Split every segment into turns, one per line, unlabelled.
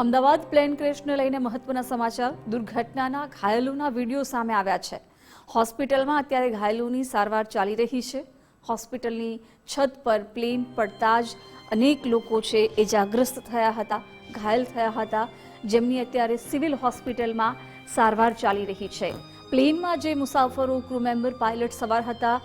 Ahmedabad plane ક્રેશને લઈને મહત્વના સમાચાર. દુર્ઘટનાના ઘાયલોના વિડીયો સામે આવ્યા છે. હોસ્પિટલમાં અત્યારે ઘાયલોની સારવાર ચાલી રહી છે. હોસ્પિટલની છત પર પ્લેન પડતા જ અનેક લોકો છે ઇજાગ્રસ્ત થયા હતા, ઘાયલ થયા હતા, જેમની અત્યારે સિવિલ હોસ્પિટલમાં સારવાર ચાલી રહી છે. પ્લેનમાં જે મુસાફરો, ક્રૂ મેમ્બર, પાયલટ સવાર હતા,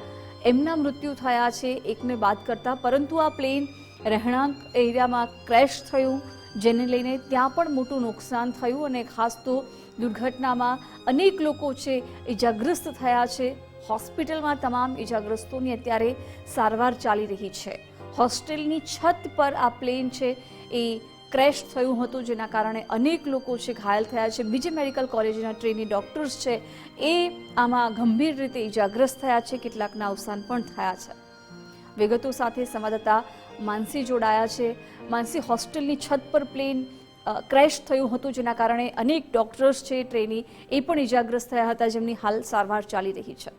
એમના મૃત્યુ થયા છે એકને બાદ કરતા, પરંતુ આ પ્લેન રહેણાંક એરિયામાં ક્રેશ થયું, જેને લઈને ત્યાં પણ મોટું નુકસાન થયું અને ખાસ તો દુર્ઘટનામાં અનેક લોકો છે ઇજાગ્રસ્ત થયા છે. હોસ્પિટલમાં તમામ ઇજાગ્રસ્તોની અત્યારે સારવાર ચાલી રહી છે. હોસ્ટેલની છત પર આ પ્લેન છે એ ક્રેશ થયું હતું, જેના કારણે અનેક લોકો છે ઘાયલ થયા છે. બીજી મેડિકલ કોલેજના ટ્રેની ડોક્ટર્સ છે એ આમાં ગંભીર રીતે ઇજાગ્રસ્ત થયા છે, કેટલાકના અવસાન પણ થયા છે. વિગતો સાથે સંવાદદાતા માનસી જોડાયા છે. માનસી, હોસ્ટેલની છત પર પ્લેન ક્રેશ થયું હતું, જેના કારણે અનેક ડોક્ટર્સ છે ટ્રેની એ પણ ઇજાગ્રસ્ત થયા હતા, જેમની હાલ સારવાર ચાલી રહી છે.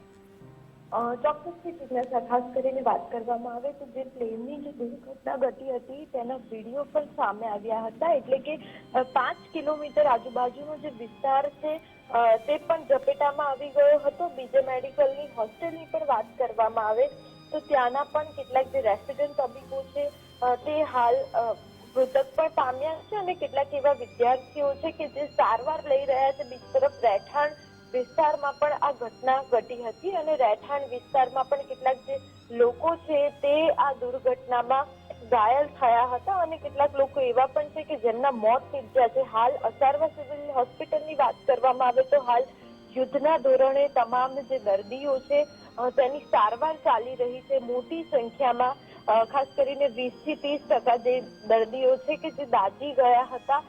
ચોક્કસથી જિજ્ઞાસા, ખાસ કરીને વાત કરવામાં આવે તો જે પ્લેનની જે દુર્ઘટના ઘટી હતી તેના વિડીયો પણ સામે આવ્યા હતા. એટલે કે 5 કિલોમીટર આજુબાજુનો જે વિસ્તાર છે તે પણ ઝપેટામાં આવી ગયો હતો. બીજે મેડિકલની હોસ્ટેલની પણ વાત કરવામાં આવે તો ત્યાંના પણ કેટલાક જે રેસિડેન્ટ તબીબો છે તે હાલ મૃતક પણ પામ્યા છે અને કેટલાક એવા વિદ્યાર્થીઓ છે કે જે સારવાર લઈ રહ્યા છે. બીજી તરફ રહેઠાણ વિસ્તારમાં પણ આ ઘટના ઘટી હતી અને રહેઠાણ વિસ્તારમાં પણ કેટલાક જે લોકો છે તે આ દુર્ઘટનામાં ઘાયલ થયા હતા અને કેટલાક લોકો એવા પણ છે કે જેમના મોત નીપજ્યા છે. હાલ અસારવા સિવિલ હોસ્પિટલની વાત કરવામાં આવે તો હાલ યુદ્ધના ધોરણે તમામ જે દર્દીઓ છે તેની સારવાર ચાલી રહી છે. મોટી સંખ્યામાં ખાસ કરીને 20 થી 30% જે દર્દીઓ છે કે જે દાઝી ગયા હતા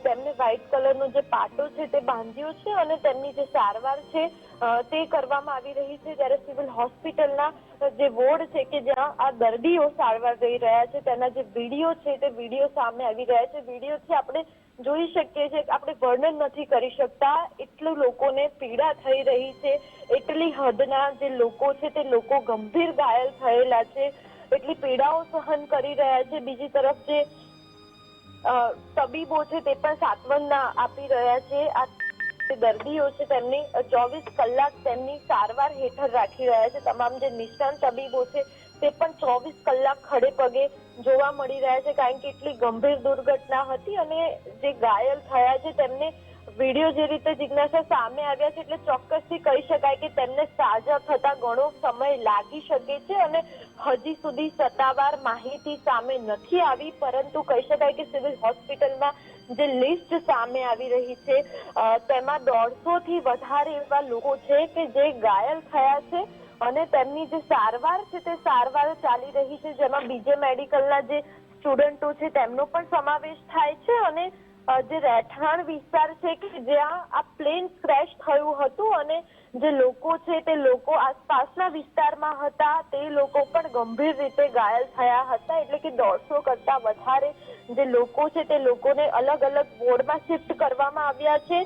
તેમને વ્હાઇટ કલરનો જે પાટો છે તે બાંધ્યો છે અને તેમની જે સારવાર છે તે કરવામાં આવી રહી છે. જ્યારે સિવિલ હોસ્પિટલના જે વોર્ડ છે કે જ્યાં આ દર્દીઓ સારવાર લઈ રહ્યા છે તેના જે વિડીયો છે તે વિડીયો સામે આવી રહ્યા છે. વિડીયોથી આપણે જોઈ શકીએ છીએ કે આપણે વર્ણન નથી કરી શકતા, એટલું લોકોને પીડા થઈ રહી છે, એટલી હદના જે લોકો છે તે લોકો ગંભીર ઘાયલ થયેલા છે, એટલી પીડાઓ સહન કરી રહ્યા છે. બીજી તરફ જે તબીબો છે તે પણ સાંત્વના આપી રહ્યા છે. આ દર્દીઓ છે તેમની 24 કલાક તેમની સારવાર હેઠળ રાખી રહ્યા છે. તમામ જે નિષ્ણાંત તબીબો છે તે પણ 24 કલાક ખડે પગે જોવા મળી રહ્યા છે, કારણ કે એટલી ગંભીર દુર્ઘટના હતી અને જે ઘાયલ થયા છે તેમને વિડીયો જે રીતે જિજ્ઞાસા સામે આવ્યા છે એટલે ચોક્કસથી કહી શકાય કે તેમને સાજા થતા ઘણો સમય લાગી શકે છે અને હજી સુધી સત્તાવાર માહિતી સામે નથી આવી. પરંતુ કહી શકાય કે સિવિલ હોસ્પિટલમાં જે લિસ્ટ સામે આવી રહી છે તેમાં 150 થી વધારે એવા લોકો છે કે જે ઘાયલ થયા છે અને તેમની જે સારવાર છે તે સારવાર ચાલી રહી છે, જેમાં બીજે મેડિકલના જે સ્ટુડન્ટો છે તેમનો પણ સમાવેશ થાય છે અને જે રહેઠાણ વિસ્તાર છે કે જ્યાં આ પ્લેન ક્રેશ થયું હતું અને જે લોકો છે તે લોકો આસપાસના વિસ્તારમાં હતા તે લોકો પણ ગંભીર રીતે ઘાયલ થયા હતા. એટલે કે 150 કરતા વધારે જે લોકો છે તે લોકોને અલગ અલગ વોર્ડમાં શિફ્ટ કરવામાં આવ્યા છે.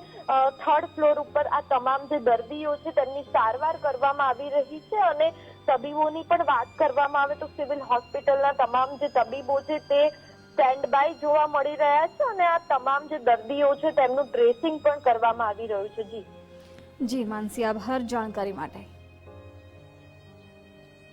3rd ફ્લોર ઉપર આ તમામ જે દર્દીઓ છે તેમની સારવાર કરવામાં આવી રહી છે અને તબીબોની પણ વાત કરવામાં આવે તો સિવિલ હોસ્પિટલના તમામ જે તબીબો છે તે સ્ટેન્ડ બાય જોવા મળી રહ્યા છે અને આ તમામ જે દર્દીઓ છે તેમનું ડ્રેસિંગ પણ કરવામાં આવી રહ્યું છે. જી
માનસી, આભાર જાણકારી માટે.